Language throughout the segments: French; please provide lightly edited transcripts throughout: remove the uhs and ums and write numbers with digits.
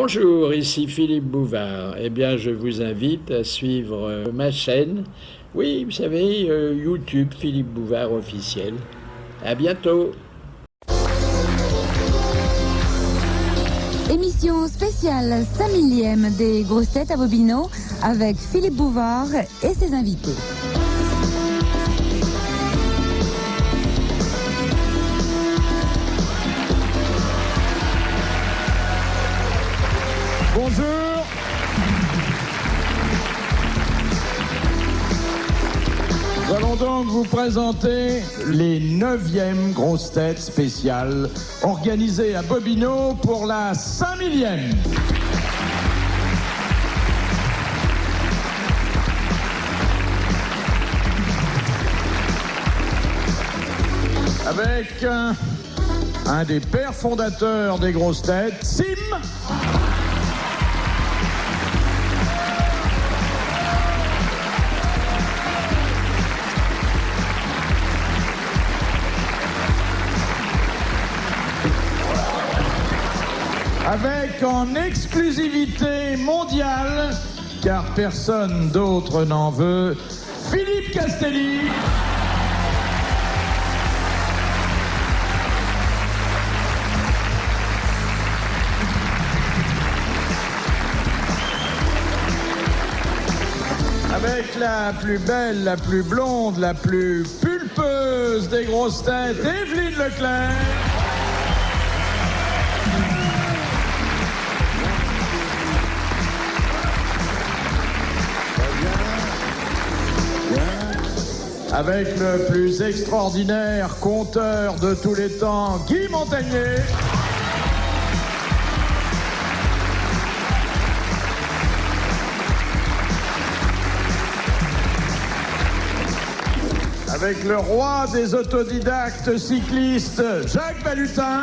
Bonjour, ici Philippe Bouvard. Eh bien, je vous invite à suivre ma chaîne. Oui, vous savez, YouTube, Philippe Bouvard officiel. À bientôt. Émission spéciale 5 millième des grosses têtes à Bobino avec Philippe Bouvard et ses invités. Bonjour. Nous allons donc vous présenter les 9e grosses têtes spéciales organisées à Bobino pour la 5 millième. Avec un des pères fondateurs des grosses têtes, Sim. Avec en exclusivité mondiale, car personne d'autre n'en veut, Philippe Castelli. Avec la plus belle, la plus blonde, la plus pulpeuse des grosses têtes, Evelyne Leclerc. Avec le plus extraordinaire conteur de tous les temps, Guy Montagnier. Avec le roi des autodidactes cyclistes, Jacques Balutin.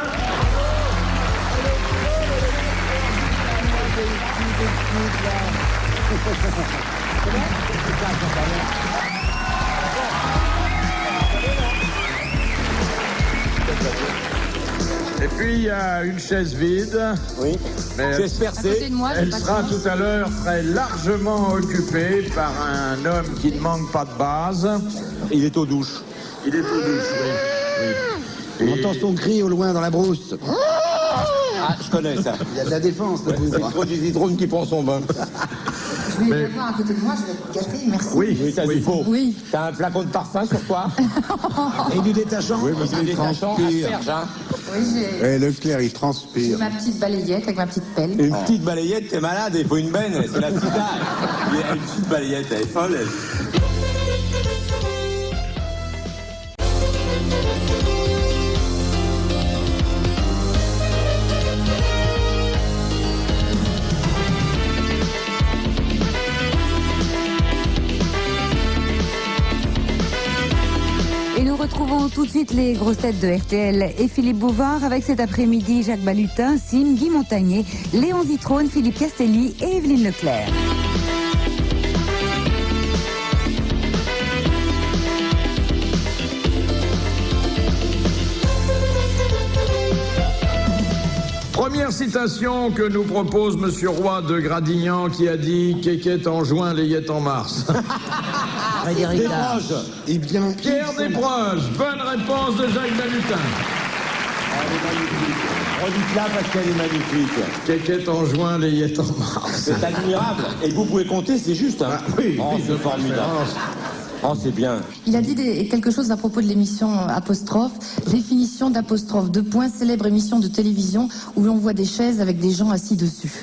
Et puis il y a une chaise vide. Oui. Mais chaise percée. Elle sera tout à l'heure très largement occupée par un homme qui ne manque pas de base. Il est aux douches. Il est aux douches, oui. On entend son cri au loin dans la brousse. Ah, je connais ça. Il y a de la défense, le C'est trop du drone qui prend son bain. Je vais voir à côté de moi, je vais te gâter, merci. Oui, t'as du faux. Oui. T'as un flacon de parfum sur toi. Et du détachant. Oui, mais du détachant à Serge, hein. Oui, j'ai Leclerc, il transpire. ma petite balayette avec ma petite pelle. Une petite balayette, t'es malade, il faut une benne, c'est la sida. Il y a une petite balayette, elle est folle, elle. Retrouvons tout de suite les grosses têtes de RTL et Philippe Bouvard avec cet après-midi Jacques Balutin, Sim, Guy Montagnier, Léon Zitrone, Philippe Castelli et Evelyne Leclerc. Première citation que nous propose Monsieur Roy de Gradignan qui a dit « Kékette en juin, layette en mars ». Desproges. Eh bien, Pierre Desproges, bonne réponse de Jacques Balutin. Elle est magnifique. Redites-la parce qu'elle est magnifique. Kékette en juin, layette en mars. C'est admirable. Et vous pouvez compter, c'est juste. Hein. Oui, oh, c'est formidable. Oh, c'est bien. Il a dit quelque chose à propos de l'émission Apostrophe. Définition d'Apostrophe. 2 points, célèbre émission de télévision où l'on voit des chaises avec des gens assis dessus.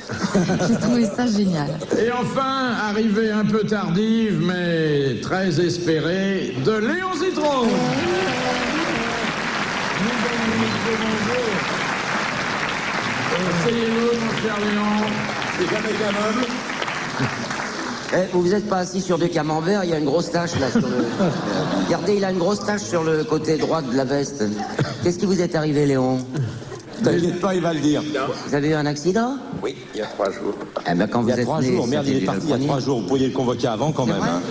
J'ai trouvé ça génial. Et enfin, arrivée un peu tardive, mais très espérée, de Léon Zitrone. Asseyez-vous, mon cher Léon. C'est jamais qu'un meuble. Vous vous êtes pas assis sur 2 camemberts, il y a une grosse tache là sur le... Regardez, il a une grosse tache sur le côté droit de la veste. Qu'est-ce qui vous est arrivé, Léon? T'inquiète pas, il va le dire. Vous avez eu un accident? Oui, il y a 3 jours. Eh ben, quand Il y vous a êtes 3 né, jours, merde, il est parti il y a 3 jours. Vous pourriez le convoquer avant quand même. vrai Hein.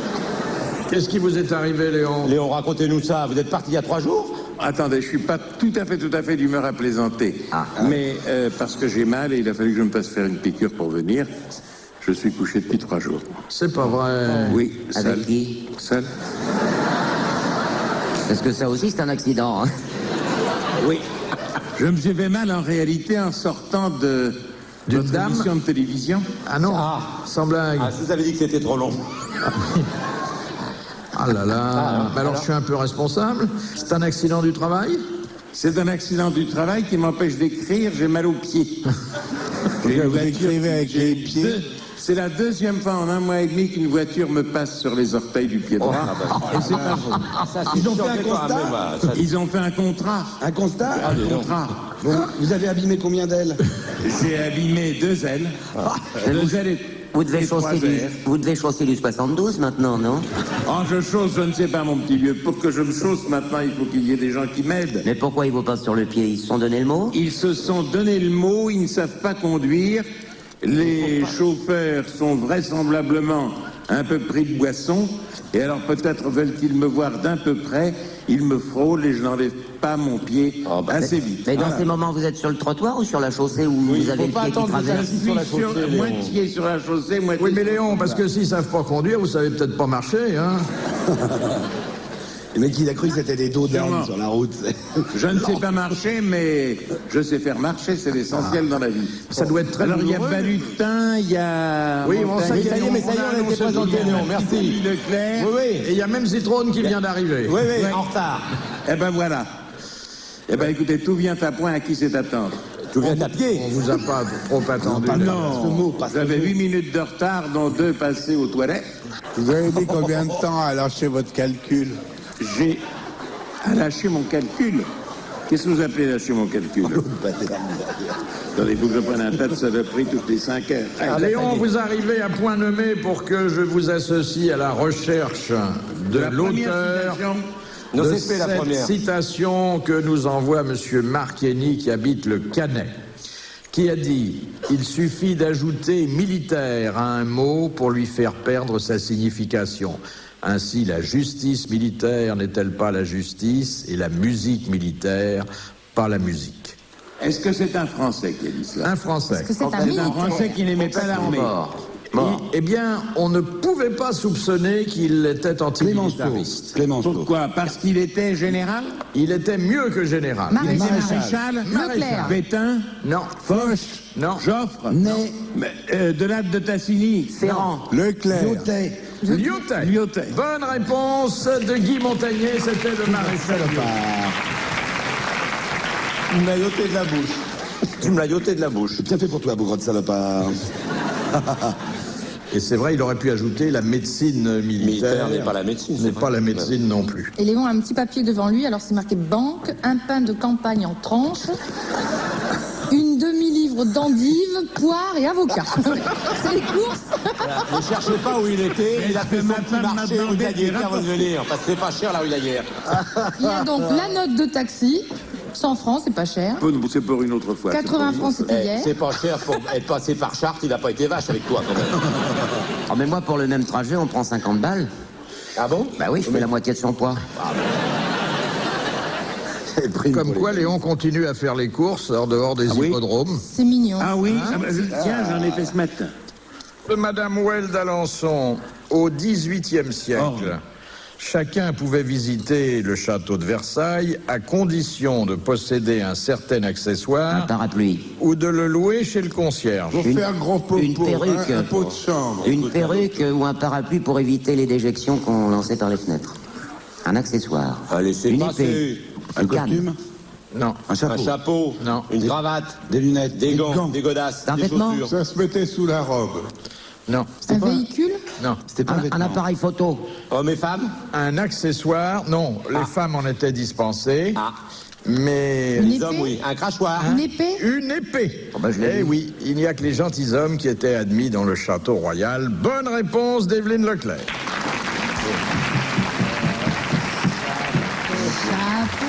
Qu'est-ce qui vous est arrivé, Léon? Léon, racontez-nous ça. Vous êtes parti il y a 3 jours? attendez, je suis pas tout à fait d'humeur à plaisanter. Mais parce que j'ai mal et il a fallu que je me fasse faire une piqûre pour venir, je suis couché depuis 3 jours. C'est pas vrai. Oui, Avec seul. qui? Seul. Parce que ça aussi, c'est un accident. Hein. Oui. Je me suis fait mal en réalité en sortant de votre dame émission de télévision. Ah non, sans blague. Ah, je vous avais dit que c'était trop long. Ah là là. Alors je suis un peu responsable. C'est un accident du travail? C'est un accident du travail qui m'empêche d'écrire, j'ai mal aux pieds. Vous écrivez avec les pieds. C'est la 2e fois en 1 mois et demi qu'une voiture me passe sur les orteils du pied droit. Et c'est pas faux. Ils ont fait un constat. Ils ont fait un contrat. Un constat. Un contrat. Bon, vous avez abîmé combien d'ailes? J'ai abîmé 2 ailes. 2 ailes et Vous devez, 3 chausser airs. vous devez chausser du 72 maintenant, non? Oh, je chausse, je ne sais pas, mon petit vieux. Pour que je me chausse maintenant, il faut qu'il y ait des gens qui m'aident. Mais pourquoi ils vous passent sur le pied? Ils se sont donné le mot? Ils se sont donné le mot, ils ne savent pas conduire. Les chauffeurs sont vraisemblablement un peu pris de boisson. Et alors peut-être veulent-ils me voir d'un peu près. Ils me frôlent et je n'enlève pas mon pied assez vite. Mais dans ces moments, vous êtes sur le trottoir ou sur la chaussée où vous avez le pied qui traverse? Je suis moitié sur la chaussée, moitié... Oui, mais Léon, parce que s'ils savent pas conduire, vous savez peut-être pas marcher, hein. Le mec, il a cru que c'était des dos Sûrement. d'âne sur la route. Je ne sais pas marcher, mais je sais faire marcher, c'est l'essentiel dans la vie. Ça doit être très Alors, il y a douloureux. Balutin, il y a... Oui, bon, ça y est, Mais ça y est, on a été présenté, Léon, merci. Leclerc. Oui, oui. Et il y a même Zitrone qui vient d'arriver. Oui, oui, en retard. Eh ben voilà. Eh ben écoutez, tout vient à point, à qui c'est attendre? Tout vient à pied. On vous a pas trop attendu. pas là. non. Ce mot, pas Vous ce avez mot. 8 minutes de retard, dont 2 passées aux toilettes. Vous avez dit combien de temps à lâcher votre calcul? J'ai à lâcher mon calcul. Qu'est-ce que vous appelez lâcher mon calcul? Attendez, il faut que je prenne un tas de saloperies toutes les 5 heures. Ah, Léon, vous arrivez à point nommé pour que je vous associe à la recherche de La première l'auteur citation. Non, de c'est fait, la cette première. citation que nous envoie M. Marchieni qui habite le Canet, qui a dit « Il suffit d'ajouter militaire à un mot pour lui faire perdre sa signification. Ainsi, la justice militaire n'est-elle pas la justice et la musique militaire pas la musique ?» Est-ce que c'est un Français qui a dit cela? Un Français. Est-ce que c'est un C'est un militaire? Français qui n'aimait pas l'armée. Eh bien, on ne pouvait pas soupçonner qu'il était antimilitariste. Clémenceau. Pourquoi? Parce qu'il était général? Il était mieux que général. Maréchal? Leclerc. Pétain? Non. Foch? Non. Joffre? Né. De l'âge de Tassigny? Ferrand. Leclerc. Lyotet. Lyotet. Lyotet. Bonne réponse de Guy Montagnier, c'était le maréchal Lyotet. Tu me l'as yoté de la bouche. Tu me l'as yoté de la bouche. Bien fait pour toi, bougre de salopard. Et c'est vrai, il aurait pu ajouter la médecine militaire. Militaire n'est pas la médecine, c'est N'est vrai. pas la médecine non plus. Et Léon a un petit papier devant lui, alors c'est marqué banque, un pain de campagne en tranches, une demi-livre d'endives, poires et avocats. C'est les courses. Voilà. Ne cherchez pas où il était, il a fait son petit marché rue Daguerre avant de venir, parce que c'est pas cher la rue Daguerre. Il y a donc la note de taxi, 100 francs, c'est pas cher. C'est pour une autre fois. 80 francs, c'était hier. C'est pas cher pour être passé par Chartres, il a pas été vache avec toi quand même. Oh, mais moi, pour le même trajet, on prend 50 balles. Ah bon? Bah oui, je fais la moitié de son poids. Comme quoi, Léon continue à faire les courses en dehors des oui hippodromes. C'est mignon. Ah oui? Tiens, j'en ai fait ce matin. Madame Well d'Alençon, au XVIIIe siècle, chacun pouvait visiter le château de Versailles à condition de posséder un certain Un accessoire parapluie. ou de le louer chez le concierge. Pour faire gros popo, une perruque. un pot de chambre. Une perruque ou un parapluie pour éviter les déjections qu'on lançait par les fenêtres. Un accessoire. Allez, c'est Une passé. épée. Un Une canne. costume. Non. Un chapeau. Un chapeau, Non. une cravate, Des lunettes. des gants, des godasses, Un des vêtement. chaussures. Ça se mettait sous la robe. Non. Un véhicule. Non. C'était pas un Un vêtement. appareil photo. Hommes et femmes? Un accessoire, non. Les femmes en étaient dispensées. Ah. Mais Une Les épée. hommes, oui. Un crachoir. Une épée. une épée. Oh, bah, je l'ai Eh vu. oui, il n'y a que les gentilshommes qui étaient admis dans le château royal. Bonne réponse d'Evelyne Leclerc. Chapeau.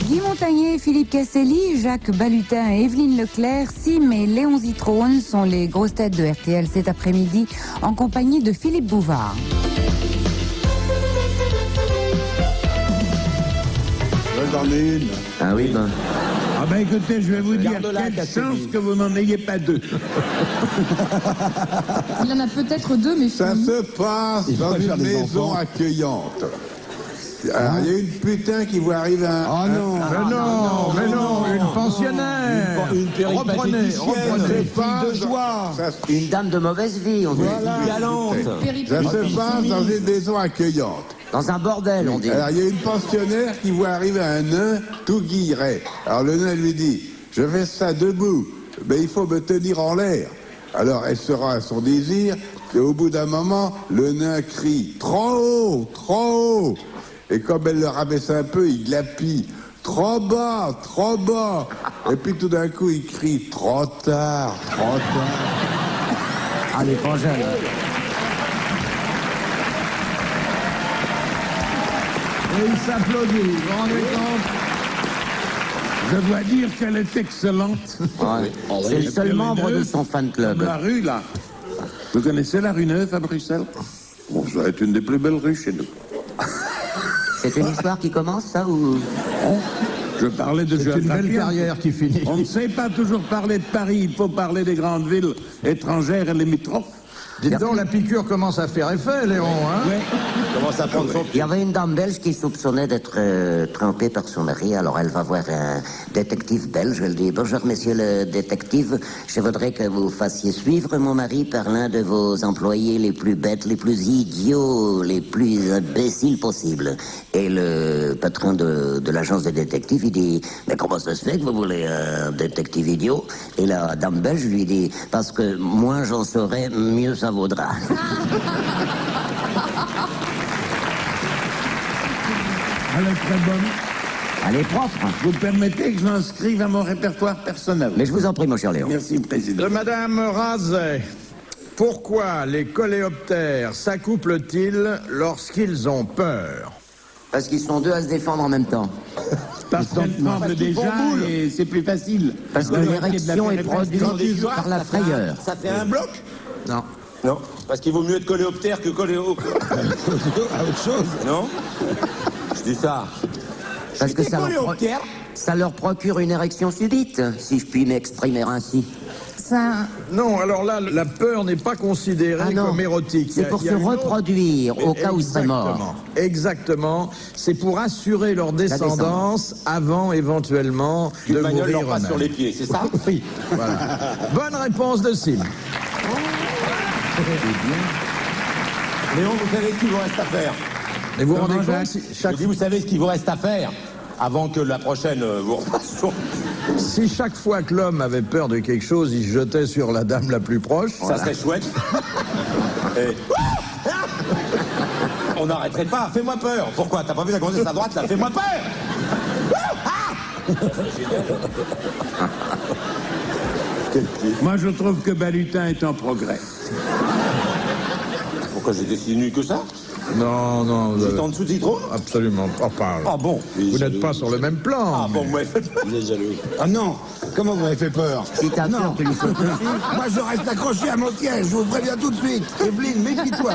Guy Montagnier, Philippe Casselli, Jacques Balutin et Evelyne Leclerc, Sim et Léon Zitrone sont les grosses têtes de RTL cet après-midi en compagnie de Philippe Bouvard. J'en ai une. Ah oui, ben. Ah ben écoutez, je vais vous dire, Garde-la, quelle Casselli. chance que vous n'en ayez pas deux. Il en a peut-être deux, mais Ça Philippe. se passe Il dans faudrait faire une des maison enfants. accueillante. Alors, il y a une putain qui voit arriver un... Oh non. Mais non, une pensionnaire. Une Reprenez. fille de joie. Une dame de mauvaise vie, on dit. Galante. Ça se passe dans une maison accueillante. Dans un bordel, on dit. Alors, il y a une pensionnaire qui voit arriver un nain tout guilleret. Alors, le nain lui dit, je fais ça debout, mais il faut me tenir en l'air. Alors, elle se rend à son désir, et au bout d'un moment, le nain crie, trop haut, trop haut. Et comme elle le rabaisse un peu, il glapit, trop bas, trop bas. Et puis tout d'un coup, il crie, trop tard, trop tard. Ah, les frangins, là. Et il s'applaudit, vous vous rendez compte? Je dois dire qu'elle est excellente. Ouais. C'est le seul membre de son fan club. La rue, là. Vous connaissez la rue Neuve à Bruxelles? Bon, ça va être une des plus belles rues chez nous. C'est une histoire qui commence, ça, ou... Je parlais de C'est une belle géographie. carrière qui finit. On ne sait pas toujours parler de Paris, il faut parler des grandes villes étrangères et limitrophes. Dites donc, la piqûre commence à faire effet, Léon. Hein Commence à prendre son Il y avait une dame belge qui soupçonnait d'être trompée par son mari, alors elle va voir un détective belge, elle dit « Bonjour monsieur le détective, je voudrais que vous fassiez suivre mon mari par l'un de vos employés les plus bêtes, les plus idiots, les plus imbéciles possibles. » Et le patron de l'agence de détective, il dit « Mais comment ça se fait que vous voulez un détective idiot ?» Et la dame belge lui dit « Parce que moins j'en saurai, mieux ça vaudra. » Elle est très bonne. Elle est propre. Vous permettez que je l'inscrive à mon répertoire personnel? Mais je vous en prie, mon cher Léon. Merci, Président. De Madame Razet. Pourquoi les coléoptères s'accouplent-ils lorsqu'ils ont peur? Parce qu'ils sont deux à se défendre en même temps. Parce qu'elle tremble déjà et c'est plus facile. Parce que Dans le l'érection paquet est de la produite par la frayeur. Ça fait un bloc? Non. Non. Parce qu'il vaut mieux être coléoptère que coléo. À autre chose. Non? Je dis ça. Parce que J'étais coléoptère. ça leur procure une érection subite, si je puis m'exprimer ainsi. Ça, Non, alors là, la peur n'est pas considérée Ah non, comme érotique. c'est Il y a- pour il y a se une autre- reproduire au cas où ils seraient morts. Exactement. Exactement. C'est pour assurer leur descendance avant éventuellement de Une bagnole mourir leur passe eux-mêmes. sur les pieds, c'est ça? Oui. Voilà. Bonne réponse de Sim. Léon, vous savez ce qu'il vous reste à faire? Et vous vous rendez Comment, compte Jacques si Je chaque, dis, vous savez ce qu'il vous reste à faire avant que la prochaine vous repasse sur... si chaque fois que l'homme avait peur de quelque chose, il se jetait sur la dame la plus proche. Ça serait chouette. Et- On n'arrêterait pas. Fais-moi peur. Pourquoi? T'as pas vu la grossesse à droite là? Fais-moi peur. Moi, je trouve que Balutin est en progrès. Pourquoi j'étais si nul que ça? Non, non. J'étais en dessous de Citron? Absolument pas. Ah bon? Vous n'êtes pas sur le même plan. Ah bon, ouais. Il est jaloux. Ah non, comment vous m'avez fait peur? Si t'as peur, tu lui sautes dessus. Moi, je reste accroché à mon siège, je vous préviens tout de suite. Evelyne, méfie-toi.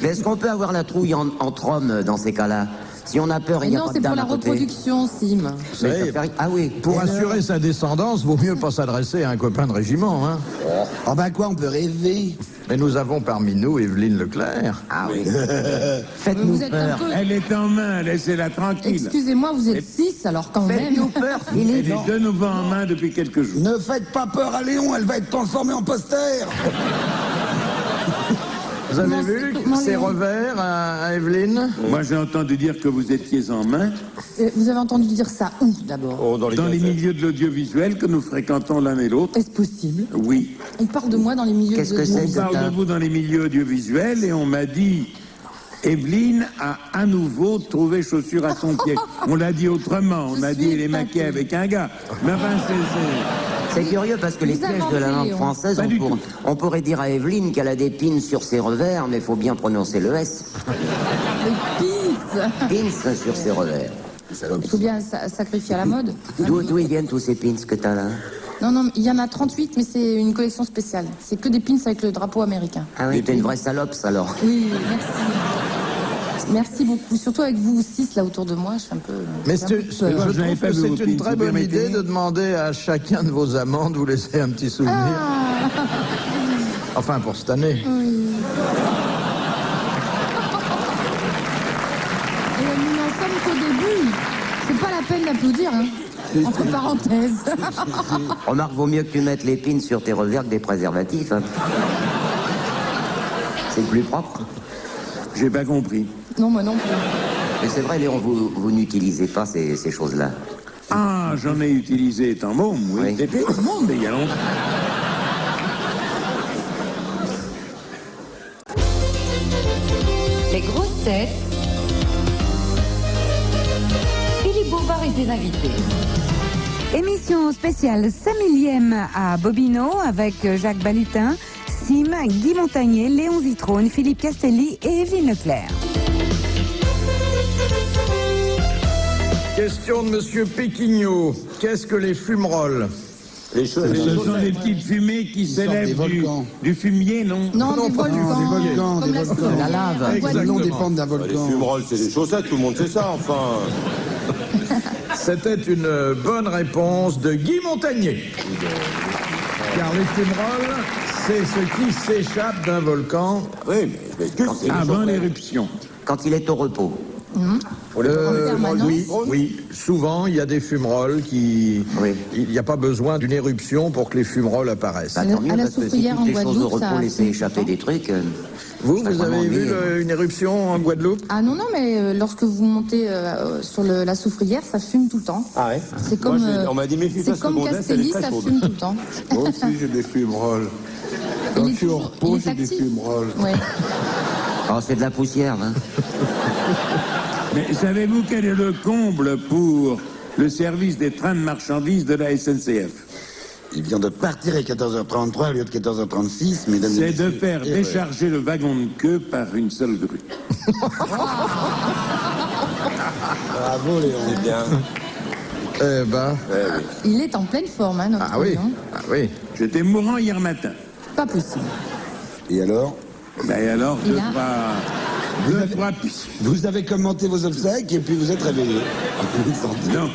Mais est-ce qu'on peut avoir la trouille entre hommes dans ces cas-là? Si on a peur, il n'y a non, pas c'est de pour dame la à côté. reproduction, Sim. Mais savez, ça fait- Ah oui. Pour assurer sa descendance, vaut mieux pas s'adresser à un copain de régiment. Hein. Ah ben quoi, on peut rêver. Mais nous avons parmi nous Evelyne Leclerc. Ah oui. Mais Faites-nous vous êtes un peur. peu... Elle est en main, laissez-la tranquille. Excusez-moi, vous êtes 6, alors quand même... Faites-nous peur, Elle Philippe. est de nouveau en main depuis quelques jours. Ne faites pas peur à Léon, elle va être transformée en poster. Vous avez Comment- vu comment ses les- revers à Evelyne? Moi, j'ai entendu dire que vous étiez en main Vous avez entendu dire ça où, d'abord? Oh, dans les gazettes. milieux de l'audiovisuel que nous fréquentons l'un et l'autre. Est-ce possible? Oui. On parle de moi dans les milieux Qu'est-ce de... que c'est? On parle de vous dans les milieux audiovisuels et on m'a dit Evelyne a à nouveau trouvé chaussure à son pied. On l'a dit autrement, on a dit elle est maquée avec un gars. Mais enfin, C'est curieux parce que les Vous pièges de la inventez, langue Léon. française, Pas du tout. on pourrait dire à Evelyne qu'elle a des pins sur ses revers, mais il faut bien prononcer le S. Pisse. Pins sur ses revers. Il faut bien sacrifier à la mode. D'où ils viennent tous ces pins que t'as là? Non, il y en a 38, mais c'est une collection spéciale. C'est que des pins avec le drapeau américain. Ah oui, t'es une vraie salope, alors. Oui, merci. Merci beaucoup. Surtout avec vous 6 là autour de moi, je suis un peu... Mais je trouve que c'est une très bonne idée de demander à chacun de vos amants de vous laisser un petit souvenir. Enfin, pour cette année. Oui. Et nous n'en sommes qu'au début. C'est pas la peine d'applaudir, hein. Entre parenthèses. Remarque, vaut mieux que tu mettes les pins sur tes revers que des préservatifs. Hein. C'est plus propre. J'ai pas compris. Non, moi non plus. Mais c'est vrai, Léon, vous n'utilisez pas ces choses-là. Ah, j'en ai utilisé étant môme, oui. Depuis tout le monde, mais il y a longtemps. Les grosses têtes. Philippe Bouvard et ses invités. Émission spéciale 5000e à Bobino avec Jacques Balutin, Sim, Guy Montagnier, Léon Zitrone, Philippe Castelli et Evelyne Leclerc. Question de Monsieur Péquignot. Qu'est-ce que les fumerolles? Ce sont des petites fumées qui s'élèvent du fumier, non? Non, des volcans. Des volcans. La lave. Exactement. Le nom dépend d'un volcan. Les fumerolles, c'est des chaussettes, tout le monde sait ça, enfin. C'était une bonne réponse de Guy Montagnier. Car les fumerolles, c'est ce qui s'échappe d'un volcan. Oui, mais avant l'éruption. Quand il est au repos. Oui, souvent il y a des fumerolles qui... Oui. Il n'y a pas besoin d'une éruption pour que les fumerolles apparaissent. Bah, tant mieux, À la parce que si soufrière toutes en les choses au Guadeloupe, repos ça laissaient fume échapper tout le des trucs... Vous ça avez vu ennuyé. une éruption en Guadeloupe? Ah non, mais lorsque vous montez sur la soufrière, ça fume tout le temps. Ah ouais? C'est comme, on m'a dit, méfie-toi, c'est comme secondaire, Castelli, elle est ça très chaude. fume tout le temps. Moi aussi, j'ai des fumerolles. Quand je suis au repos, j'ai des fumerolles. Ouais. Oh, c'est de la poussière, hein. Mais savez-vous quel est le comble pour le service des trains de marchandises de la SNCF? Il vient de partir à 14h33 au lieu de 14h36, mesdames et C'est messieurs. de faire décharger le wagon de queue par une seule grue. Bravo, Léon. C'est bien. Eh ben... Il est en pleine forme, hein, notre Ah oui, Léon. ah oui. J'étais mourant hier matin. Pas possible. Et alors? Ben alors, Et deux, là trois Vous avez commenté vos obsèques et puis vous êtes réveillé. Non.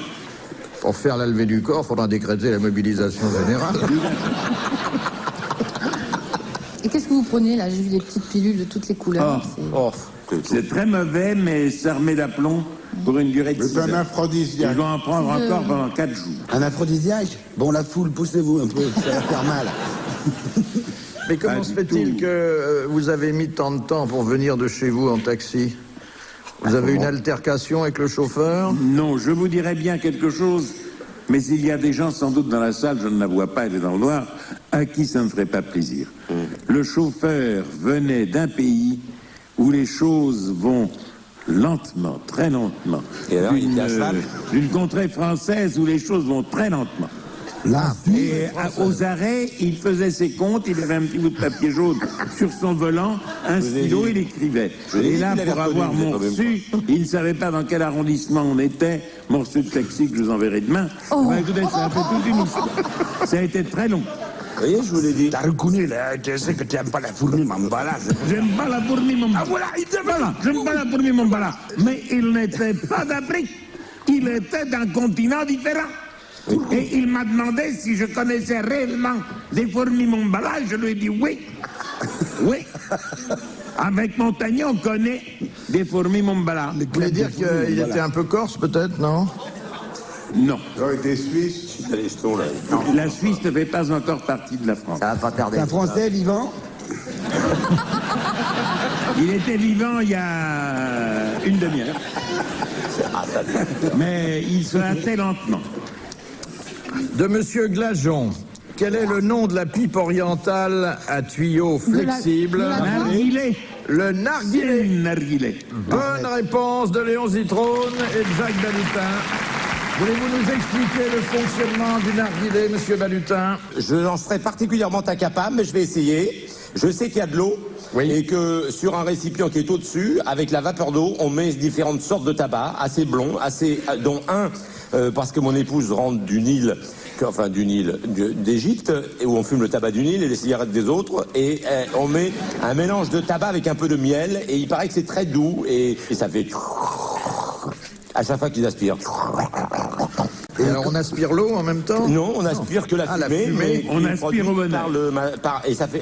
Pour faire la levée du corps, il faudra décréter la mobilisation générale. Et qu'est-ce que vous prenez là? J'ai vu des petites pilules de toutes les couleurs. C'est très mauvais, mais ça remet d'aplomb pour une durée de 6 C'est un heures. aphrodisiaque. Je dois en prendre encore pendant 4 jours. Un aphrodisiaque? Bon, la foule, poussez-vous un peu, ça va faire mal. Mais comment se fait-il que vous avez mis tant de temps pour venir de chez vous en taxi? Vous avez une altercation avec le chauffeur? Non, je vous dirais bien quelque chose, mais il y a des gens sans doute dans la salle, je ne la vois pas, elle est dans le noir, à qui ça ne ferait pas plaisir. Le chauffeur venait d'un pays où les choses vont lentement, très lentement. Et alors, il était à cheval? D'une contrée française où les choses vont très lentement. Et aux arrêts, il faisait ses comptes, il avait un petit bout de papier jaune sur son volant, un stylo, il écrivait. Et là, pour avoir mon reçu, il ne savait pas dans quel arrondissement on était, mon reçu de taxi que je vous enverrai demain. Bah, écoutez, c'est un peu toute une histoire. Ça a été très long. Vous voyez, je vous l'ai dit. T'as reconnu, là, tu sais que tu n'aimes pas la fourmi, Mambala. J'aime pas la fourmi, mon bala. Ah voilà, il te Voilà, j'aime pas la fourmi, mon bala. Mais il n'était pas d'Afrique. Il était d'un continent différent. Et il m'a demandé si je connaissais réellement des fourmis Mombala. Je lui ai dit oui. Oui. Avec Montagnier, on connaît des fourmis Mombala. Vous voulez dire qu'il était un peu corse, peut-être, non? Non. J'aurais été suisse. T'as les jetons, là. La Suisse ne fait pas encore partie de la France. Ça va pas tarder. C'est un Français vivant? Il était vivant il y a une demi-heure. Mais il se hâtait lentement. De Monsieur Glageon. Quel est le nom de la pipe orientale à tuyau flexible? Narguilé. Le narguilé. C'est une narguilé. Bonne réponse de Léon Zitrone et de Jacques Balutin. Voulez-vous nous expliquer le fonctionnement du narguilé, Monsieur Balutin? Je n'en serais particulièrement incapable, mais je vais essayer. Je sais qu'il y a de l'eau et que sur un récipient qui est au-dessus, avec la vapeur d'eau, on met différentes sortes de tabac, assez blonds, dont un, parce que mon épouse rentre du Nil, d'Égypte, où on fume le tabac du Nil et les cigarettes des autres, et on met un mélange de tabac avec un peu de miel, et il paraît que c'est très doux, et ça fait à chaque fois qu'ils aspirent. Et alors on aspire l'eau en même temps? Non, on aspire que la fumée, mais on aspire au bonheur.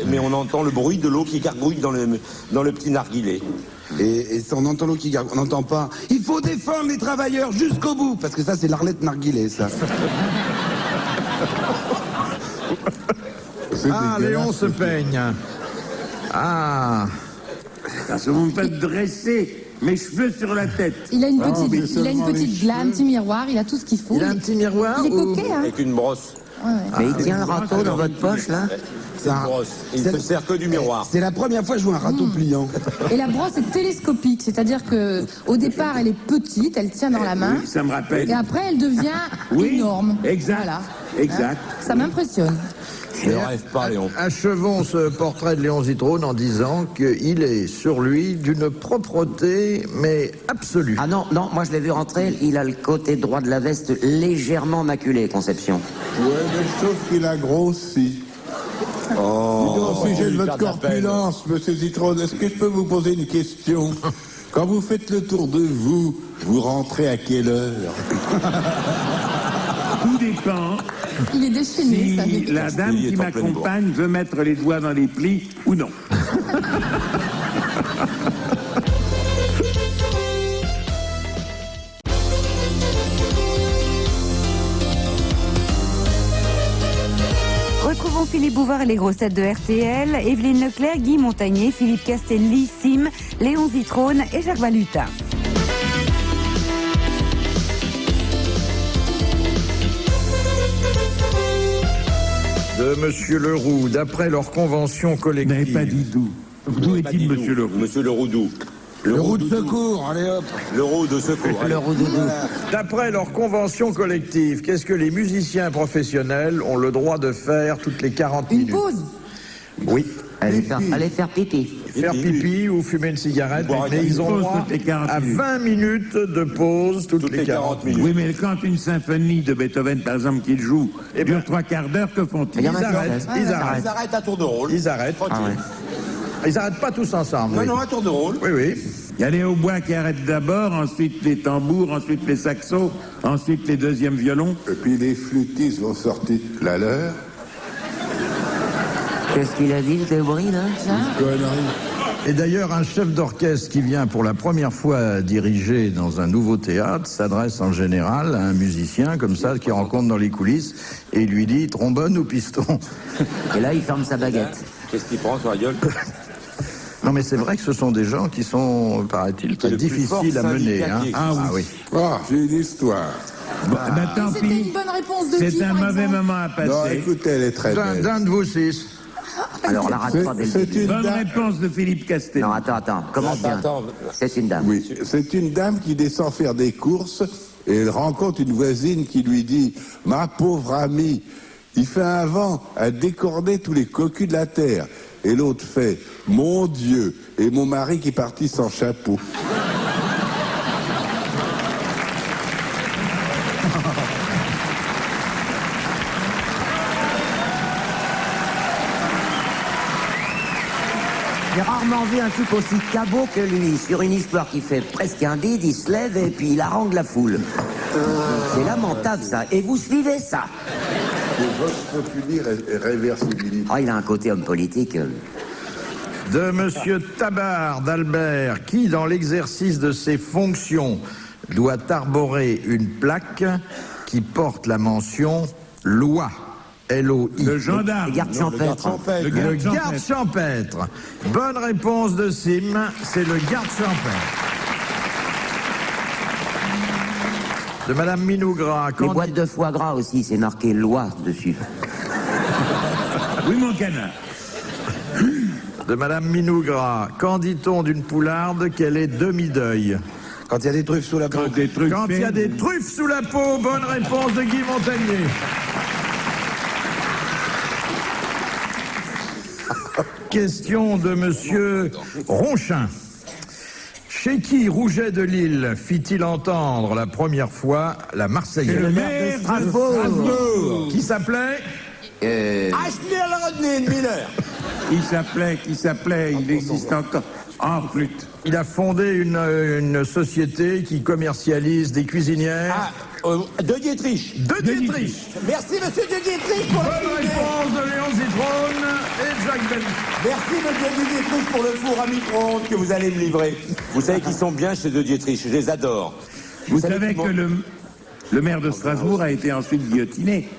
Mais on entend le bruit de l'eau qui gargouille dans le petit narguilé. Et on entend l'eau qui garde, on n'entend pas. Il faut défendre les travailleurs jusqu'au bout, parce que ça c'est l'Arlette Narguilé, ça. Ah, Léon se peigne. Ah. Parce que vous me faites dresser mes cheveux sur la tête. Il a une petite glace, un petit miroir, il a tout ce qu'il faut. Il a un petit miroir? Il est coquet, hein. Avec une brosse. Mais il tient un râteau dans votre poche, là? C'est une brosse. Il ne se sert que du miroir. C'est la première fois que je vois un râteau pliant. Et la brosse est télescopique, c'est-à-dire que au départ elle est petite, elle tient dans la main. Oui, ça me rappelle. Et après elle devient énorme. Exact. Voilà. Exact. Ça m'impressionne. Ne rêve pas, Léon. Achevons ce portrait de Léon Zitrone en disant qu'il est sur lui d'une propreté, mais absolue. Ah non, moi je l'ai vu rentrer, il a le côté droit de la veste légèrement maculé, Conception. Ouais, mais je trouve qu'il a grossi. Au sujet de votre corpulence, monsieur Zitrone, est-ce que je peux vous poser une question? Quand vous faites le tour de vous, vous rentrez à quelle heure? Tout dépend Il est déchaîné, ça. si la dame qui m'accompagne veut mettre les doigts dans les plis ou non. Retrouvons Philippe Bouvard et les grosses têtes de RTL, Evelyne Leclerc, Guy Montagnier, Philippe Castelli, Sim, Léon Zitrone et Jacques Balutin. De Monsieur Leroux, d'après leur convention Vous n'avez collective. pas dit d'où. D'où est-il, monsieur Leroux? Monsieur Leroux d'où? Le roue de secours, allez hop. L'euro de secours. Le roux-doudou. D'après leur convention collective, qu'est-ce que les musiciens professionnels ont le droit de faire toutes les 40 Une minutes? pause. Oui. Allez faire pipi. Faire pipi ou fumer une cigarette, Boire mais une ils ont pause droit toutes les 40 à minutes. 20 minutes de pause toutes les 40 minutes. Oui, mais quand une symphonie de Beethoven, par exemple, qu'il joue, Eh ben, dure 3/4 d'heure, que font-ils? Il y en Ils a qui arrêtent, sont- ils Ouais, arrêtent. Ils arrêtent à tour de rôle. Ils arrêtent. Ah ouais. Ils arrêtent pas tous ensemble. Oui, Non, à tour de rôle. oui. oui. Il y a les hautbois qui arrêtent d'abord, ensuite les tambours, ensuite les saxos, ensuite les deuxièmes violons. Et puis les flûtistes vont sortir la leur. Qu'est-ce qu'il a dit, le théorie, là? Connerie. Et d'ailleurs, un chef d'orchestre qui vient pour la première fois diriger dans un nouveau théâtre s'adresse en général à un musicien comme ça qu'il rencontre dans les coulisses et lui dit trombone ou piston. Et là, il ferme sa baguette. Qu'est-ce qu'il prend sur la gueule? Non mais c'est vrai que ce sont des gens qui sont, paraît-il, très le plus difficiles à fort mener. syndicat Hein. qui existe. Ah oui. Ah, j'ai une histoire. Ben, tant C'était pis, une bonne réponse de qui, c'est un par mauvais exemple moment à Non, passer. écoutez, elle est très D'un belle. de vous six. Alors, la rate pas dès le C'est début. une Bonne dame. réponse de Philippe Castelli. Non, attends, commence bien. Attends. C'est une dame. Oui, c'est une dame qui descend faire des courses et elle rencontre une voisine qui lui dit « Ma pauvre amie, il fait un vent à décorder tous les cocus de la terre. » Et l'autre fait « Mon Dieu, et mon mari qui est parti sans chapeau. » J'ai rarement vu un type aussi cabot que lui. Sur une histoire qui fait presque un bide, il se lève et puis il harangue la foule. C'est lamentable, ça. Et vous suivez ça? Vox populi réversibilité. Ah, il a un côté homme politique. De Monsieur Tabard d'Albert, qui, dans l'exercice de ses fonctions, doit arborer une plaque qui porte la mention loi. L-O-I. Le gendarme. Les gardes champêtres. Le Le garde garde champêtre. Bonne réponse de Sim, c'est le garde champêtre. De Madame Minougras. Les boîtes de foie gras aussi, c'est marqué loi dessus. Oui, mon canard. De Madame Minougras. Qu'en dit-on d'une poularde qu'elle est demi-deuil? Quand il y a des truffes sous la peau. Quand des trucs Quand il y a des truffes sous la peau, bonne réponse de Guy Montagnier. Question de monsieur Ronchin. Chez qui Rouget de Lille fit-il entendre la première fois la Marseillaise? Le maire de Strasbourg. Qui s'appelait Miller. Qui s'appelait, il existe encore, en flûte. Il a fondé une société qui commercialise des cuisinières. De Dietrich. De Dietrich. Merci, monsieur de Dietrich, pour Bonne le réponse de Léon Zitrone et Jacques Balutin. Merci, monsieur de Dietrich, pour le four à micro-ondes que vous allez me livrer. Vous savez qu'ils sont bien chez de Dietrich, je les adore. Vous savez que le maire de Strasbourg a été ensuite guillotiné.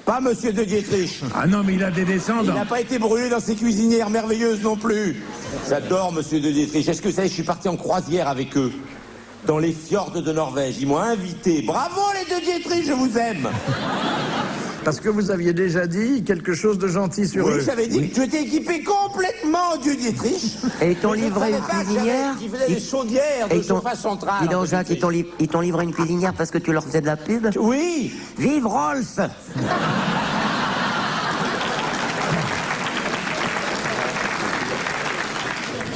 Pas monsieur de Dietrich. Ah non, mais il a des Il descendants. n'a pas été brûlé dans ses cuisinières merveilleuses non plus. J'adore monsieur de Dietrich. Est-ce que vous savez, je suis parti en croisière avec eux, dans les fjords de Norvège. Ils m'ont invité. Bravo les de Dietrich, je vous aime. Parce que vous aviez déjà dit quelque chose de gentil sur eux. Oui, j'avais dit que tu étais équipé complètement au Dieu Dietrich. Et ils t'ont livré une cuisinière? Qui faisait des chaudières de chauffage central. Dis donc, Jacques, ils t'ont livré une cuisinière parce que tu leur faisais de la pub? Oui. Vive Rolls!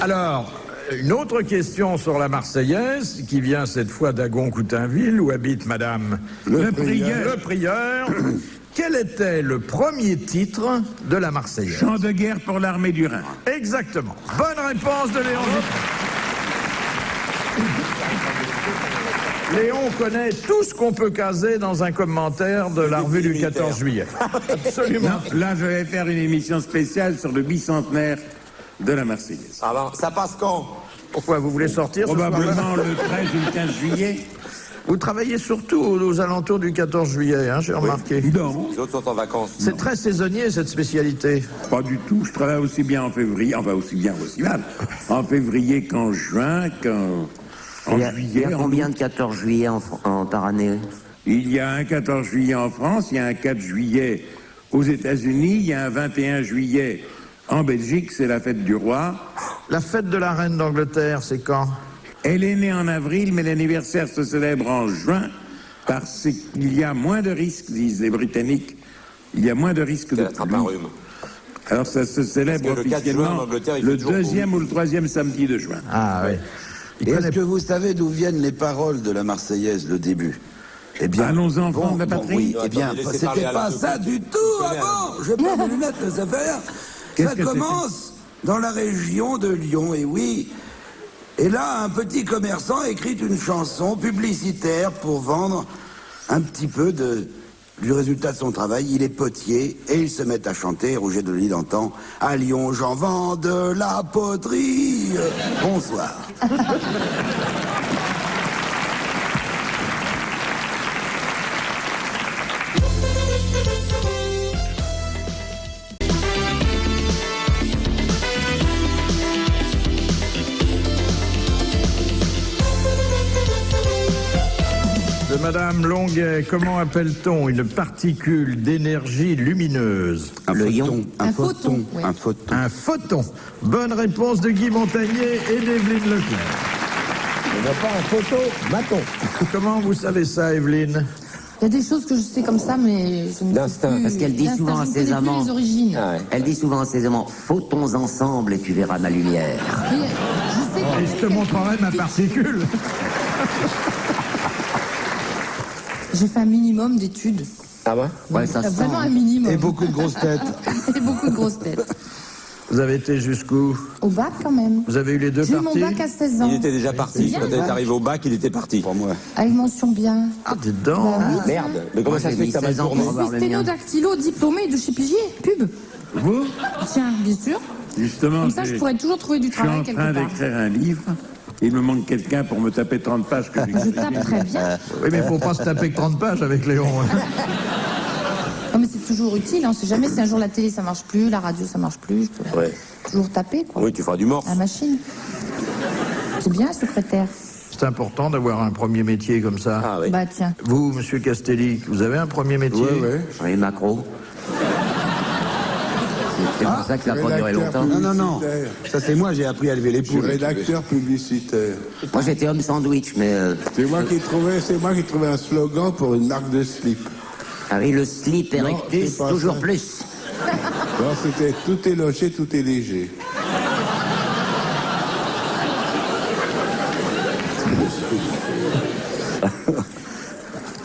Alors, une autre question sur la Marseillaise, qui vient cette fois d'Agon-Coutainville, où habite madame Le prieur. Le prieur. Quel était le premier titre de la Marseillaise? Champ de guerre pour l'armée du Rhin. Exactement. Bonne réponse de Léon. Léon connaît tout ce qu'on peut caser dans un commentaire de la revue du 14 juillet. Absolument. Non, là, je vais faire une émission spéciale sur le bicentenaire de la Marseillaise. Alors, ça passe quand? Pourquoi vous voulez sortir ce soir-là? Probablement le 13 ou le 15 juillet. Vous travaillez surtout aux alentours du 14 juillet, hein, j'ai remarqué. Non, Les autres sont en vacances. C'est très saisonnier, cette spécialité. pas du tout. Je travaille aussi bien en février, enfin aussi bien, aussi mal, en février qu'en juin, qu'en Il y juillet. a combien de 14 juillet par année? Il y a un 14 juillet en France, il y a un 4 juillet aux États-Unis, il y a un 21 juillet en Belgique, c'est la fête du roi. La fête de la reine d'Angleterre, c'est quand? Elle est née en avril, mais l'anniversaire se célèbre en juin parce qu'il y a moins de risques, disent les Britanniques. Il y a moins de risques de attrape un rhume. Alors ça se célèbre Parce que le 4 juin, en officiellement Angleterre, il fait le toujours deuxième ou le troisième samedi de juin. Ah oui. Et est-ce que vous savez d'où viennent les paroles de la Marseillaise, le début? Eh bien, Allons enfants de la patrie. oui, eh bien, Attendez, laissez parler c'était pas Alain ça Secret. du tout avant. Je perds mes lunettes, ça fait rien. Ça que commence dans la région de Lyon, et oui. Et là, un petit commerçant écrit une chanson publicitaire pour vendre un petit peu du résultat de son travail. Il est potier et il se met à chanter. Rouget de Lille entend « À Lyon, j'en vends de la poterie ». Bonsoir. De Madame Longuet, comment appelle-t-on une particule d'énergie lumineuse? Un Le photon, ion. Un photon, oui. un photon. Un photon. Bonne réponse de Guy Montagnier et d'Evelyne Leclerc. On n'a pas un photo, bâton. Comment vous savez ça, Evelyne? Il y a des choses que je sais comme ça, mais je ne sais D'instinct. plus. Parce qu'elle dit D'instinct, souvent je à ne ses connais plus amants. les origines. Ah ouais. Elle dit souvent à ses amants, photons ensemble et tu verras ma lumière. Mais je sais Et je te montrerai ma particule. J'ai fait un minimum d'études. Ah ouais? Ouais, ça se sent. Vraiment un minimum. Et beaucoup de grosses têtes. Et beaucoup de grosses têtes. Vous avez été jusqu'où? Au bac, quand même. Vous avez eu les deux J'ai eu mon parties? bac à 16 ans. Il était déjà parti. bien, Quand elle est ouais. arrivée au bac, il était parti. Pour moi. Avec mention bien. Ah, dis donc. Bah oui. Merde. Mais comment Moi, ça se j'ai fait que ça mis m'a 16 ans tourné? pour avoir Je le suis mien. sténodactylo diplômée de chez Pigier, pub. Vous, Tiens, bien sûr. justement, Comme ça, je pourrais toujours trouver du je suis travail en quelque train part. d'écrire un livre. Il me manque quelqu'un pour me taper 30 pages que Je tape très bien. Oui, mais il ne faut pas se taper que 30 pages avec Léon. Non, mais c'est toujours utile, on sait jamais si un jour la télé ça marche plus, la radio ça marche plus, je peux Ouais. toujours taper quoi. Oui, tu feras du morse. La machine. C'est bien, secrétaire. C'est important d'avoir un premier métier comme ça. Ah oui. Bah tiens. Vous, monsieur Castelli, vous avez un premier métier? Oui, macro. C'est pour ça que ça n'a pas duré longtemps. Non. Ça, c'est moi, j'ai appris à lever les Je suis poules. rédacteur publicitaire. Moi, j'étais homme sandwich, mais... C'est moi qui trouvais un slogan pour une marque de slip. Ah oui, le slip Non, erectus, c'est pas toujours ça. plus. Non, c'était tout est loché, tout est léger.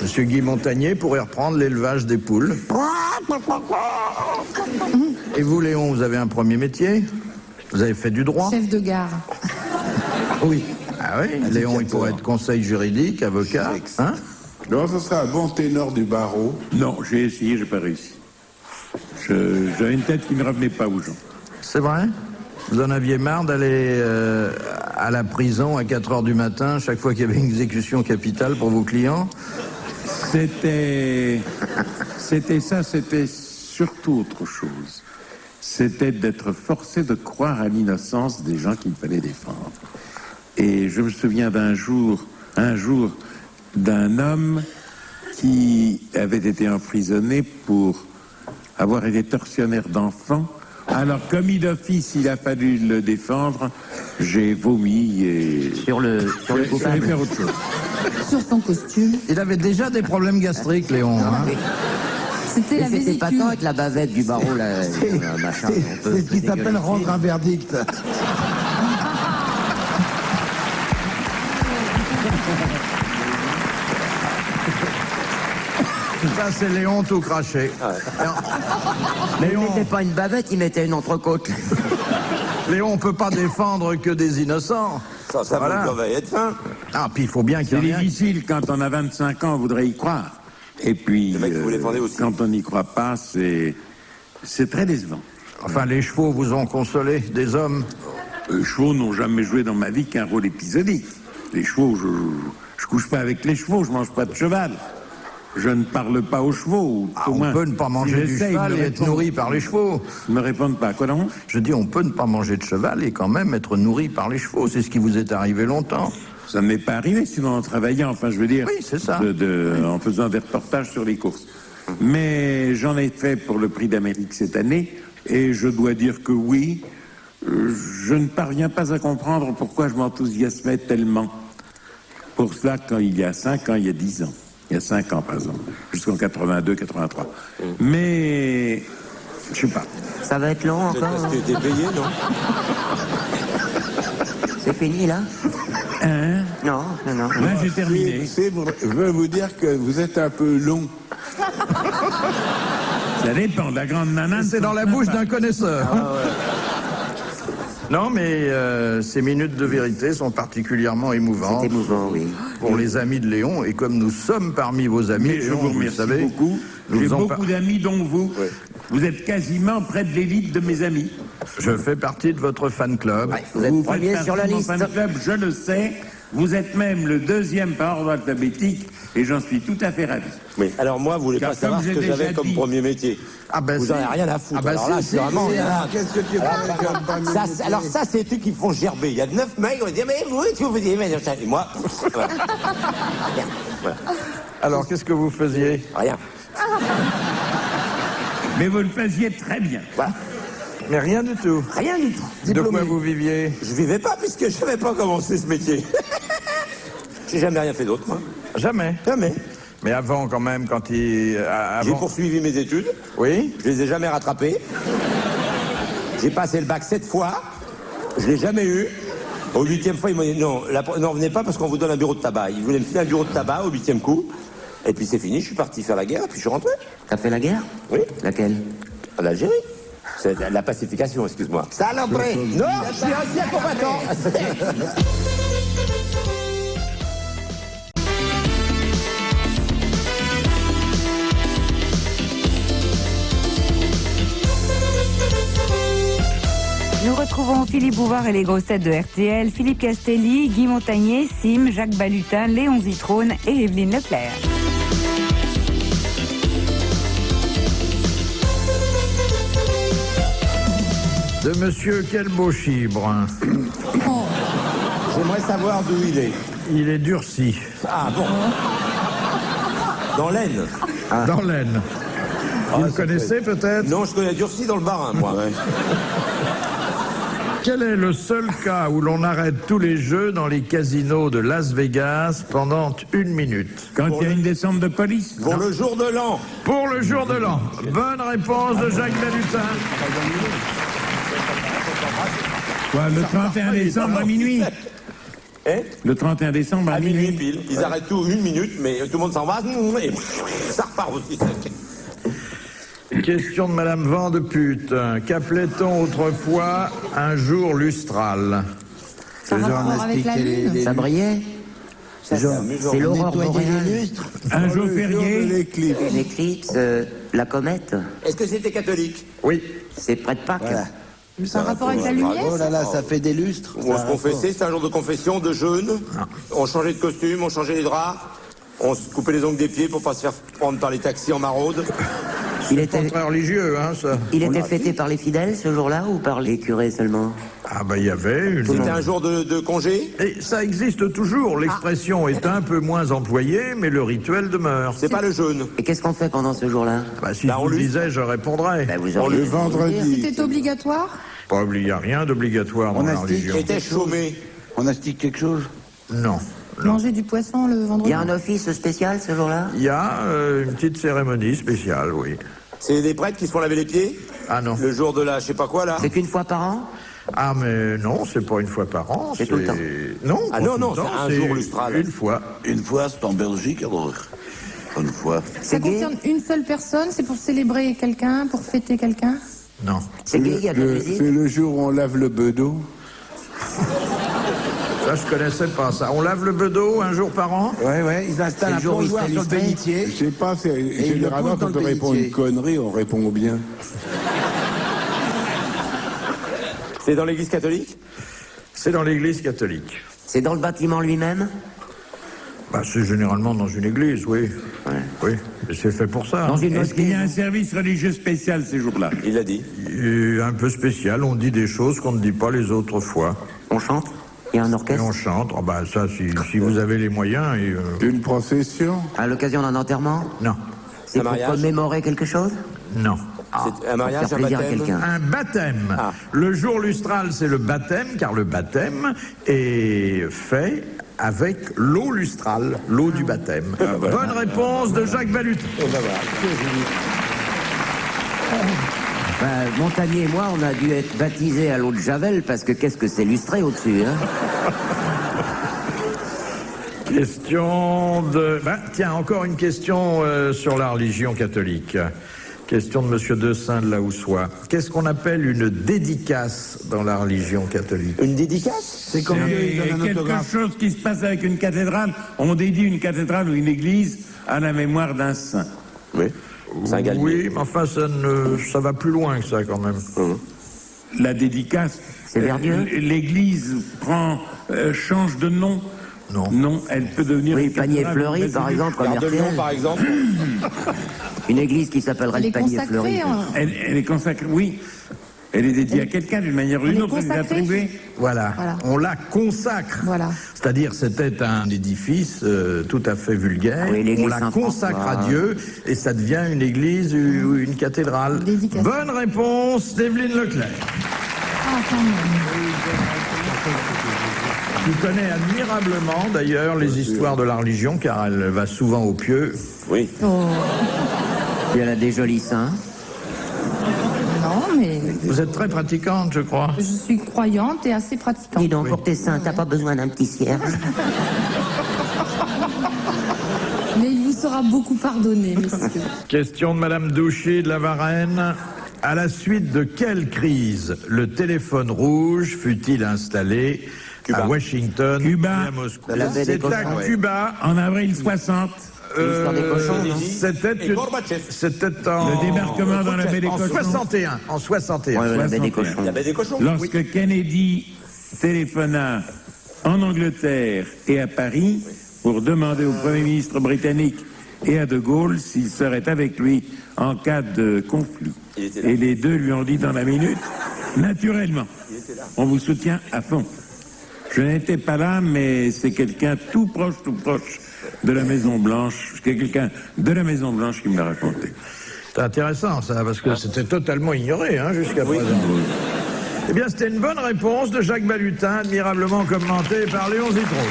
Monsieur Guy Montagnier pourrait reprendre l'élevage des poules. Et vous, Léon, vous avez un premier métier? Vous avez fait du droit? Chef de gare. Oui. Ah oui, Léon, il pourrait être conseil juridique, avocat. Hein? Non, ce serait un bon ténor du barreau. Non, j'ai essayé, j'ai pas réussi. J'avais une tête qui ne revenait pas aux gens. C'est vrai? Vous en aviez marre d'aller à la prison à 4 heures du matin chaque fois qu'il y avait une exécution capitale pour vos clients? C'était ça, c'était surtout autre chose. C'était d'être forcé de croire à l'innocence des gens qu'il fallait défendre. Et je me souviens d'un jour, d'un homme qui avait été emprisonné pour avoir été tortionnaire d'enfants. Alors, commis d'office, il a fallu le défendre. J'ai vomi et... Sur le J'allais faire autre chose. Sur son costume. Il avait déjà des problèmes gastriques, Léon. Hein? C'était la c'était vésicule. pas tant avec la bavette du barreau, là, machin. C'est ce qui s'appelle rendre un verdict. Ça, c'est Léon tout craché. Il mettait pas une bavette, il mettait une entrecôte. Léon, on peut pas défendre que des innocents. Ça Voilà. va être fin. Ah, puis il faut bien qu'il C'est y ait rien. difficile quand on a 25 ans, on voudrait y croire. Et puis, Le mec, vous les défendez aussi. quand on n'y croit pas, c'est très décevant. Enfin, les chevaux vous ont consolé, des hommes. Les chevaux n'ont jamais joué dans ma vie qu'un rôle épisodique. Les chevaux, je couche pas avec les chevaux, je mange pas de cheval. Je ne parle pas aux chevaux. Ou Ah, au on moins, peut ne pas manger si du j'essaye, cheval me et être répondent- nourri par les chevaux. Ne me répondent pas. Quoi donc? Je dis, on peut ne pas manger de cheval et quand même être nourri par les chevaux. C'est ce qui vous est arrivé longtemps. Ça ne m'est pas arrivé, sinon en travaillant, enfin je veux dire, Oui, c'est ça. en faisant des reportages sur les courses. Mais j'en ai fait pour le prix d'Amérique cette année, et je dois dire que oui, je ne parviens pas à comprendre pourquoi je m'enthousiasmais tellement pour cela quand il y a 5 ans, il y a 10 ans. Il y a 5 ans, par exemple, jusqu'en 82, 83. Mais, je sais pas. Ça va être long encore. Parce que t'es payé, non? C'est fini, là? Hein? Non. Là, j'ai terminé. Je veux vous dire que vous êtes un peu long. Ça dépend, la grande nana... C'est dans la bouche d'un connaisseur. Non, mais ces minutes de vérité sont particulièrement émouvantes. C'est émouvant, oui. Pour les amis de Léon, et comme nous sommes parmi vos amis, Mais je Léon, vous le remercie savez, beaucoup. nous J'ai en beaucoup d'amis, dont vous. Vous êtes quasiment près de l'élite de mes amis. je fais partie de votre fan club. Vous êtes Vous premier faites sur la partie de mon liste. fan club, je le sais. Vous êtes même le 2e par ordre alphabétique et j'en suis tout à fait ravi. Oui. Alors moi, vous voulez Car pas savoir comme ce j'ai que j'avais déjà comme dit- premier métier. Ah ben Vous si. en avez rien à foutre. Ah ben alors si, là, si, c'est vraiment... si. là, Qu'est-ce que tu fais comme premier ça, métier alors ça, c'est des trucs qui font gerber. Il y a 9 mecs, on va dire, mais vous, tu vous dites, mais et moi, voilà. Voilà. Alors, qu'est-ce que vous faisiez? Rien. Mais vous le faisiez très bien. Voilà. Mais rien du tout. Rien du tout. De Diplômé. quoi vous viviez? Je vivais pas puisque je n'avais pas commencé ce métier. J'ai jamais rien fait d'autre, moi. Jamais. Jamais. Mais avant, quand même, quand il... J'ai Avant... poursuivi mes études. Oui. Je les ai jamais rattrapés. J'ai passé le bac 7 fois. Je l'ai jamais eu. Au 8e fois, ils m'ont dit non, non, venez pas parce qu'on vous donne un bureau de tabac. Ils voulaient me filer un bureau de tabac au 8e coup. Et puis c'est fini, je suis parti faire la guerre, et puis je suis rentré. T'as fait la guerre? Oui. Laquelle? En Algérie. C'est la pacification, excuse-moi. Saloperie. Non, je suis ancien combattant. Nous retrouvons Philippe Bouvard et les grosses têtes de RTL, Philippe Castelli, Guy Montagnier, Sim, Jacques Balutin, Léon Zitrone et Evelyne Leclerc. De monsieur quel beau chibre. J'aimerais savoir d'où il est. Il est durci. Ah bon. Dans l'Aisne. Dans l'Aisne. Vous le connaissez peut-être? Non, je connais Durcy dans le Bas-Rhin, moi. Quel est le seul cas où l'on arrête tous les jeux dans les casinos de Las Vegas pendant 1 minute? Quand il y a une descente de police. Pour le jour de l'an. Pour le jour de l'an. Bonne réponse de Jacques Balutin. Quoi, le 31 décembre à minuit. Le 31 décembre à minuit pile. Ils arrêtent tout 1 minute, mais tout le monde s'en va et ça repart aussi. Question de Madame Vandepute. Qu'appelait-on autrefois un jour lustral? Ça a rapport avec la lune. Ça brillait. C'est l'aurore boréale. Un jour férié. L'éclipse, la comète. Est-ce que c'était catholique? Oui. C'est près de Pâques. Voilà. Ça a rapport avec la lumière. Oh là là, ça fait des lustres. On se confessait, c'était un jour de confession, de jeûne. On changeait de costume, on changeait les draps. On se coupait les ongles des pieds pour pas se faire prendre par les taxis en maraude. Il était Très religieux, hein, ça. Il était fêté par les fidèles ce jour-là ou par les curés seulement? Ah ben il y avait une... C'était un jour de congé. Et ça existe toujours. L'expression est un peu moins employée, mais le rituel demeure. C'est pas le jeûne. Et qu'est-ce qu'on fait pendant ce jour-là? Bah, si je vous le disais, je répondrais. Ben, vous Le auriez... vendredi. C'était obligatoire. Pas il n'y a rien d'obligatoire dans la religion. Était chômé. On astique quelque chose? Non. Manger du poisson le Il vendredi. y a un office spécial ce jour-là? Il y a une petite cérémonie spéciale, oui. C'est des prêtres qui se font laver les pieds. Ah non. Le jour de la je sais pas quoi là. C'est qu'une fois par an? Ah mais non, c'est pas une fois par an. C'est tout le temps. Non, Ah pas non, tout non, le temps, c'est un jour lustral. Une fois. Une fois, c'est en Belgique, alors. Une fois. Ça C'est gay? concerne une seule personne. C'est pour célébrer quelqu'un, pour fêter quelqu'un. Non. C'est gay, il y a de la C'est musique? le jour où on lave le bedeau. Ça, je connaissais pas ça. On lave le bedeau un jour par an? Ouais, ils installent un jour où il plongeoir se sur le fait bénitier. Je sais pas, ils le généralement posent dans quand on le répond bénitier. une connerie, on répond bien. C'est dans l'église catholique. C'est dans l'église catholique. C'est dans le bâtiment lui-même? Bah, c'est généralement dans une église, oui. Oui, mais c'est fait pour ça. Dans une Est-ce qu'il y a un mosquée? service religieux spécial ces jours-là? Il l'a dit. Et un peu spécial, on dit des choses qu'on ne dit pas les autres fois. On chante? Il y a un Et orchestre? on chante. Ah bah ça, si vous avez les moyens. Et, Une procession. À l'occasion d'un enterrement? non, C'est Un pour mariage? commémorer quelque chose? non. C'est un mariage, Pour un faire plaisir à baptême. quelqu'un. Un baptême. Ah. Le jour lustral, c'est le baptême, car le baptême est fait avec l'eau lustrale, l'eau du baptême. Bonne réponse de Jacques Balutin. Montagnier et moi, on a dû être baptisés à l'eau de Javel parce que qu'est-ce que c'est lustré au-dessus, hein? Question de... tiens, encore une question sur la religion catholique. Question de Monsieur Dessein de la Houssois. Qu'est-ce qu'on appelle une dédicace dans la religion catholique? Une dédicace? C'est comme il donne un quelque autographe. chose qui se passe avec une cathédrale. On dédie une cathédrale ou une église à la mémoire d'un saint. Oui. C'est un galier. Oui, mais enfin, ça va plus loin que ça quand même. La dédicace. C'est Verdieu? L'église change de nom. Non. Non, elle peut devenir. Oui, une Panier cathédrale, Fleuri, une par basilique. exemple, comme Garde de RTL. Lyon, par exemple. Une église qui s'appellerait Elle le est Panier Fleuri. consacrée. Elle est consacrée, oui. Elle est dédiée à quelqu'un d'une manière ou Elle d'une est autre, elle est consacrée. attribuée. Voilà. Voilà. On la consacre. Voilà. C'est-à-dire, c'était un édifice tout à fait vulgaire. Oui, l'église on la Saint-François. consacre à Dieu et ça devient une église ou une cathédrale. Dédicace. Bonne réponse d'Evelyne Leclerc. Ah, quand même. Qui connaît admirablement d'ailleurs les histoires de la religion car elle va souvent au pieux. Oui. Oh. Puis elle a des jolis seins. Non, mais Vous êtes très pratiquante, je crois. je suis croyante et assez pratiquante. Dis donc, pour tes seins, t'as pas besoin d'un petit cierge? Mais il vous sera beaucoup pardonné, monsieur. Question de Madame Douchy de la Varenne. À la suite de quelle crise le téléphone rouge fut-il installé à Washington Cuba. et à Moscou? De la baie des C'est à cochons, ouais. Cuba. En avril 60, L'histoire des cochons, non? C'était Et Gorbatchev. c'était en le débarquement dans la baie des en cochons. 61. En 61. Ouais, la baie des 61. cochons. Il y avait des cochons. Lorsque Kennedy téléphona en Angleterre et à Paris pour demander au Premier ministre britannique et à De Gaulle s'il serait avec lui en cas de conflit. Il était là. Et les deux lui ont dit dans la minute, naturellement, on vous soutient à fond. Je n'étais pas là, mais c'est quelqu'un tout proche de la Maison-Blanche, c'est quelqu'un de la Maison-Blanche qui me l'a raconté. C'est intéressant ça, parce que c'était totalement ignoré jusqu'à présent. Eh bien, c'était une bonne réponse de Jacques Balutin, admirablement commentée par Léon Zitrone.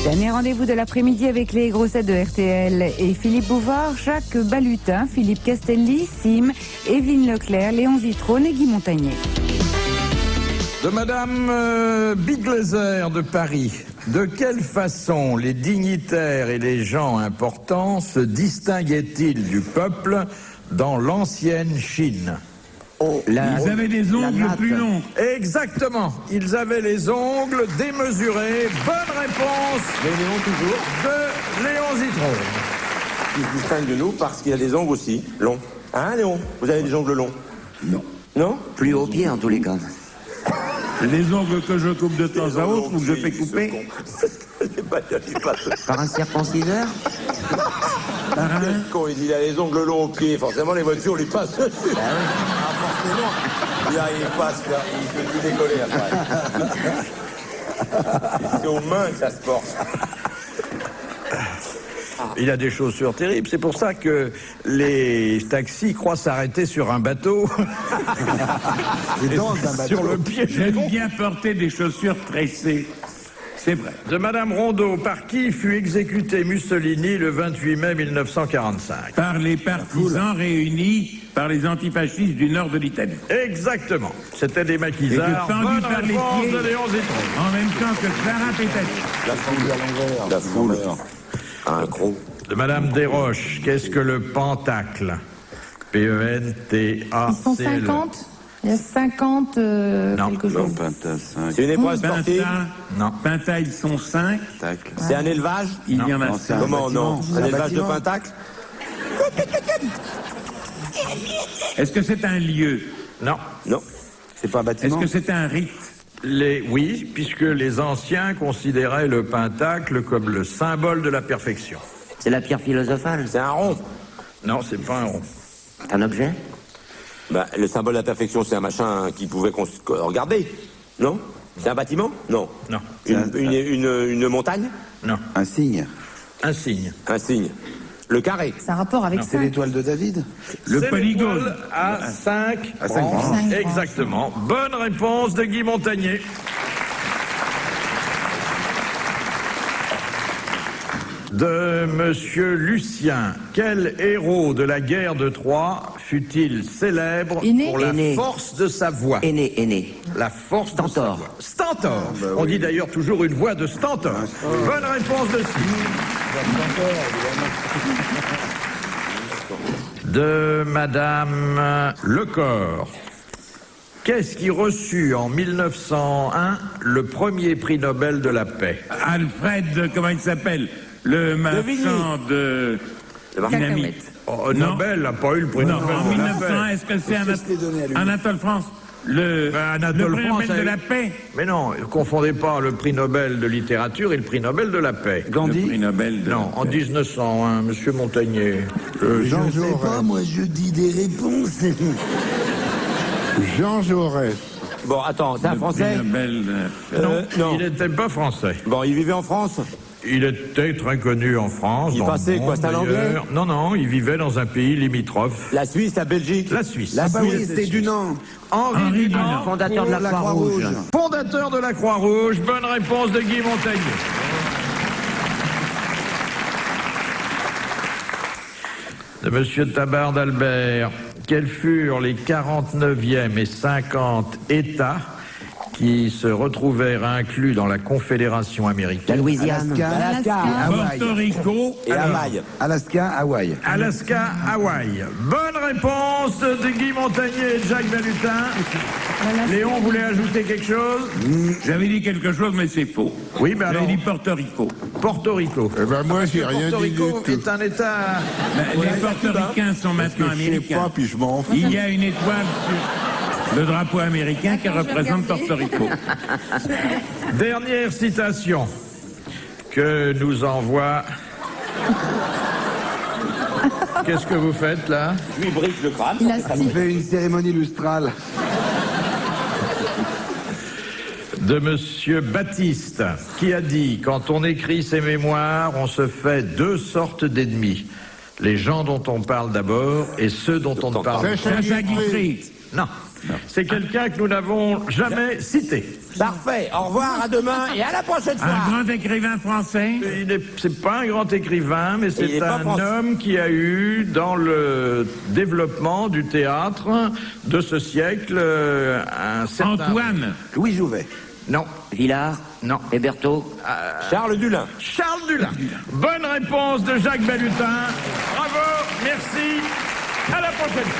Dernier rendez-vous de l'après-midi avec les grossettes de RTL et Philippe Bouvard, Jacques Balutin, Philippe Castelli, Sim, Evelyne Leclerc, Léon Zitrone et Guy Montagnier. De Madame Biglezer de Paris. De quelle façon les dignitaires et les gens importants se distinguaient-ils du peuple dans l'ancienne Chine? Ils avaient des ongles plus longs. Exactement. Ils avaient les ongles démesurés. Bonne réponse de Léon Zitrone. Il se distingue de nous parce qu'il a des ongles aussi longs. Hein, Léon? Vous avez des ongles longs? Non. Non? Plus haut pied en tous les cas. Les ongles que je coupe de temps à autre ou que je fais couper. Par un circonciseur? Quel con, il a les ongles longs aux pieds. Forcément, les voitures lui passent dessus. Ah, forcément. Il arrive pas à se faire. Il peut tout décoller après. C'est aux mains que ça se porte. Il a des chaussures terribles. C'est pour ça que les taxis croient s'arrêter sur un bateau. Sur le pied. J'aime bien porter des chaussures tressées. C'est vrai. De Madame Rondeau, par qui fut exécuté Mussolini le 28 mai 1945? Par les partisans réunis par les antifascistes du nord de l'Italie. Exactement. C'était des maquisards. Pendu par les pieds de Léon Zitrone. en même temps que Clara Petacci. La foule. Un gros. De Madame Desroches, qu'est-ce que le pentacle? P-E-N-T-A-C-L-E. Ils sont 50. Il y a 50 quelque chose. C'est une épreuve sportive. Non. Pinta, ils sont 5. C'est un élevage. Il y en a 5. Comment non? Un élevage de pentacle. Est-ce que c'est un lieu? Non. Non. C'est pas un Est-ce bâtiment. que c'est un rite? Oui, puisque les anciens considéraient le pentacle comme le symbole de la perfection. C'est la pierre philosophale. C'est un rond. Non, c'est pas un rond. C'est un objet? Bah, le symbole de la perfection, c'est un machin qui pouvait regarder. Non? C'est un bâtiment? Non. Non. Une montagne? Non. Un signe. Un signe. Un signe. Le carré. C'est un rapport avec ça. C'est l'étoile de David. Le C'est polygone. l'étoile à 5 À cinq branches. branches. Exactement. Bonne réponse de Guy Montagnier. De Monsieur Lucien, quel héros de la guerre de Troie fut-il célèbre Aîné. pour la Aîné. force de sa voix? Aîné. La force de sa Stentor. voix. Stentor. On dit d'ailleurs toujours une voix de Stentor. Bonne réponse de De Madame Lecor. Qu'est-ce qui reçut en 1901 le premier prix Nobel de la paix? Alfred, comment il s'appelle? Le marchand de dynamite. Oh, Non. Nobel n'a pas eu le prix Non, Nobel en de la 1901, paix. est-ce que c'est donné à lui. Anatole France? Le Anatole prix France Nobel de a eu- la paix? Mais non, ne confondez pas le prix Nobel de littérature et le prix Nobel de la paix. Le prix Nobel de Non, la en paix. 1901, Monsieur Montagnier. Jean Je sais pas, Jaurès. moi je dis des réponses. Jean Jaurès. Bon, attends, c'est un Le Français? prix Nobel de- Non. Il n'était pas français. Bon, il vivait en France? Il était très connu en France. Il dans le passait quoi, monde, c'est un Anglais? d'ailleurs. Non, il vivait dans un pays limitrophe. La Suisse, la Belgique? La Suisse. Ah bah oui, Suisse. c'était Dunant. Henri Dunant, Fondateur de la Croix-Rouge. fondateur de la Croix-Rouge. Bonne réponse de Guy Montagnier. De Monsieur Tabard d'Albert. Quels furent les 49e et 50 États qui se retrouvèrent inclus dans la Confédération américaine? La Louisiane. Alaska, Hawaï. Porto Rico. Et Hamaï. Alaska, Hawaï. Alaska, Hawaï. Bonne réponse de Guy Montagnier et de Jacques Balutin. Léon voulait ajouter quelque chose? J'avais dit quelque chose, mais c'est faux. Oui, mais alors, J'avais dit Porto Rico. Porto Rico. Eh ben moi, j'ai rien Porto dit du Rico tout. est un État... Les portoricains sont maintenant Je sais américains. pas, puis je m'en fous. Il y a une étoile sur le drapeau américain qui représente Porto Rico. Dernière citation que nous envoie... Qu'est-ce que vous faites là? Je lui brique le crâne. Il a On fait une cérémonie lustrale. de Monsieur Baptiste, qui a dit « Quand on écrit ses mémoires, on se fait deux sortes d'ennemis. Les gens dont on parle d'abord et ceux dont on ne parle pas. » Non. C'est quelqu'un que nous n'avons jamais cité. Parfait. Au revoir, à demain et à la prochaine fois. Un grand écrivain français. C'est pas un grand écrivain, mais c'est un homme qui a eu, dans le développement du théâtre de ce siècle, un certain... Antoine. Louis Jouvet. Non. Villard. Non. Hébertot. Charles Dulin. Charles Dulin. Bonne réponse de Jacques Balutin. Bravo, merci. À la prochaine.